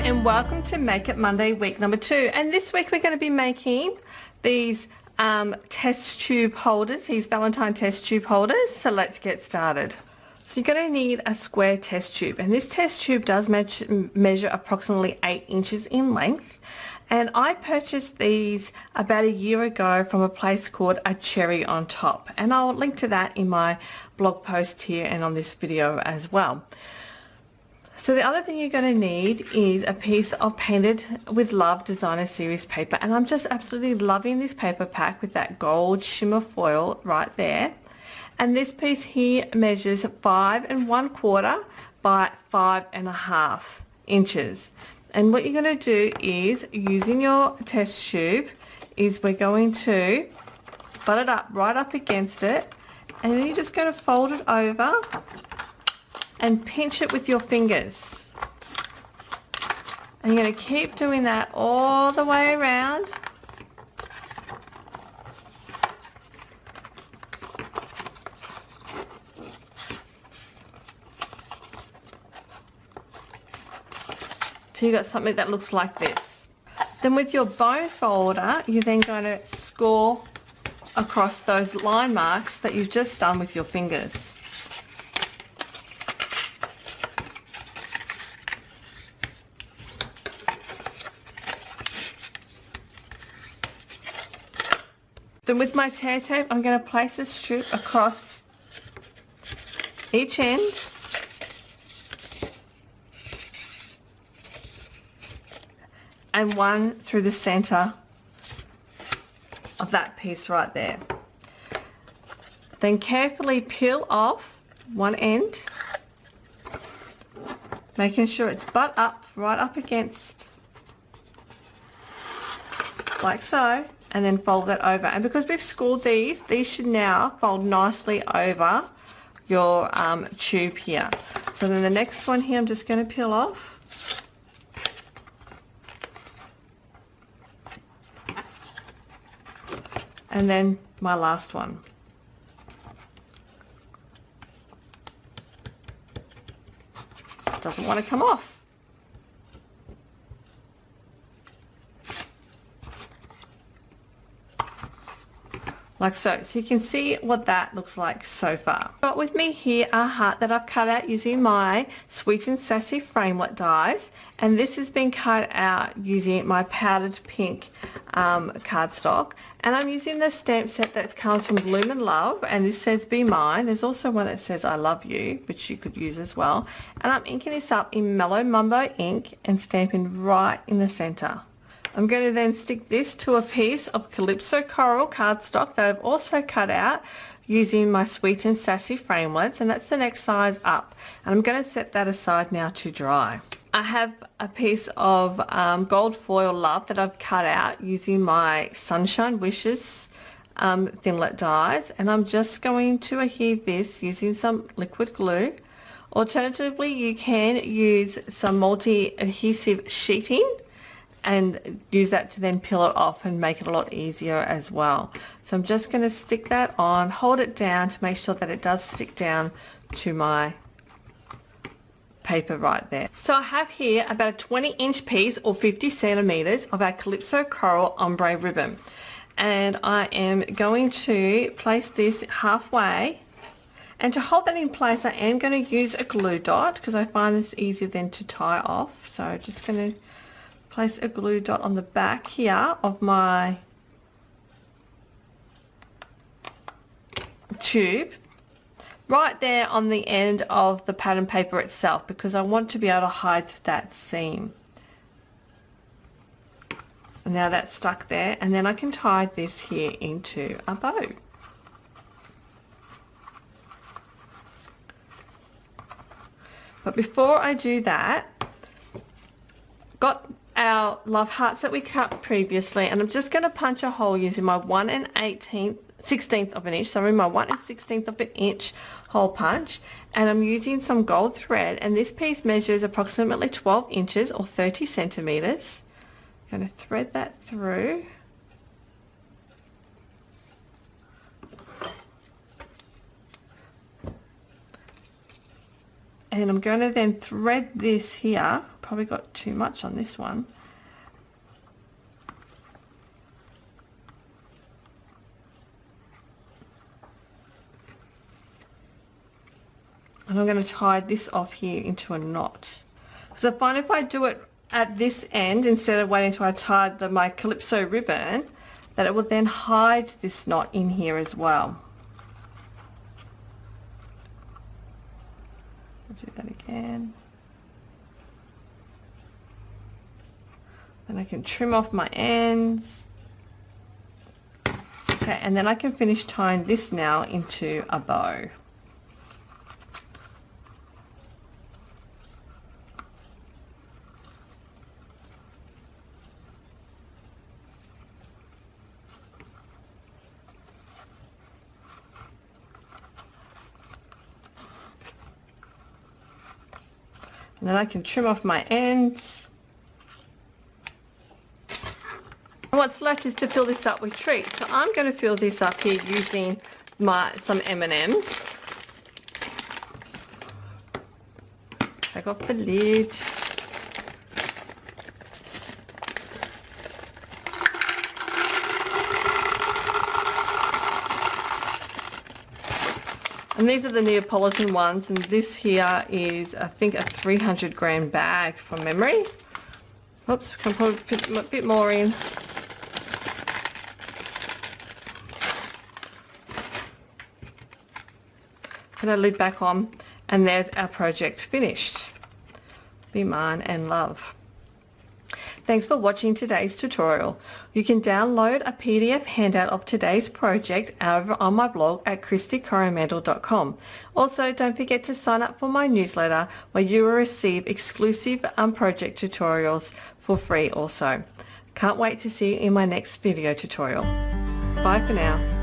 and welcome to Make It Monday week number 2, and this week we're going to be making these test tube holders, these Valentine test tube holders. So let's get started. So you're going to need a square test tube, and this test tube does measure approximately 8 inches in length, and I purchased these about a year ago from a place called A Cherry on Top, and I'll link to that in my blog post here and on this video as well. So the other thing you're going to need is a piece of Painted with Love Designer Series paper, and I'm just absolutely loving this paper pack with that gold shimmer foil right there. And this piece here measures 5 1/4 by 5 1/2 inches. And what you're going to do is, using your test tube, is we're going to butt it up right up against it, and then you're just going to fold it over and pinch it with your fingers. And you're going to keep doing that all the way around. So you've got something that looks like this. Then with your bone folder, you're then going to score across those line marks that you've just done with your fingers. Then with my tear tape, I'm going to place a strip across each end, and one through the center of that piece right there. Then carefully peel off one end, making sure it's butt up, right up against, like so, and then fold that over. And because we've scored these should now fold nicely over your tube here. So then the next one here, I'm just going to peel off. And then my last one. Doesn't want to come off. Like so. So you can see what that looks like so far. Got with me here a heart that I've cut out using my Sweet and Sassy framelit dies, and this has been cut out using my powdered pink cardstock, and I'm using the stamp set that comes from Bloom and Love, and this says Be Mine. There's also one that says I Love You, which you could use as well, and I'm inking this up in Mellow Mumbo ink and stamping right in the center. I'm going to then stick this to a piece of Calypso Coral cardstock that I've also cut out using my Sweet and Sassy framelits, and that's the next size up. And I'm going to set that aside now to dry. I have a piece of gold foil love that I've cut out using my Sunshine Wishes thinlet dies, and I'm just going to adhere this using some liquid glue. Alternatively, you can use some multi-adhesive sheeting and use that to then peel it off and make it a lot easier as well. So I'm just going to stick that on, hold it down to make sure that it does stick down to my paper right there. So I have here about a 20-inch piece or 50 centimeters of our Calypso Coral ombre ribbon, and I am going to place this halfway, and to hold that in place I am going to use a glue dot because I find this easier than to tie off. So I'm just going to place a glue dot on the back here of my tube, right there on the end of the pattern paper itself, because I want to be able to hide that seam. And now that's stuck there, and then I can tie this here into a bow. But before I do that, got our love hearts that we cut previously, and I'm just going to punch a hole using my 1 1/16 of an inch, sorry, my 1 1/16 of an inch hole punch, and I'm using some gold thread, and this piece measures approximately 12 inches or 30 centimeters. I'm going to thread that through. And I'm going to then thread this here probably got too much on this one. And I'm going to tie this off here into a knot. So I find if I do it at this end, instead of waiting until I tied my Calypso ribbon, that it will then hide this knot in here as well. I'll do that again. Then I can trim off my ends. Okay, and then I can finish tying this now into a bow. And then I can trim off my ends. And what's left is to fill this up with treats. So I'm going to fill this up here using some M&Ms. Take off the lid. And these are the Neapolitan ones, and this here is, I think, a 300 gram bag from memory. Oops, I can put a bit more in. Put our lid back on, and there's our project finished. Be mine and love. Thanks for watching today's tutorial. You can download a PDF handout of today's project over on my blog at KristyCoromandel.com. Also, don't forget to sign up for my newsletter where you will receive exclusive project tutorials for free also. Can't wait to see you in my next video tutorial. Bye for now.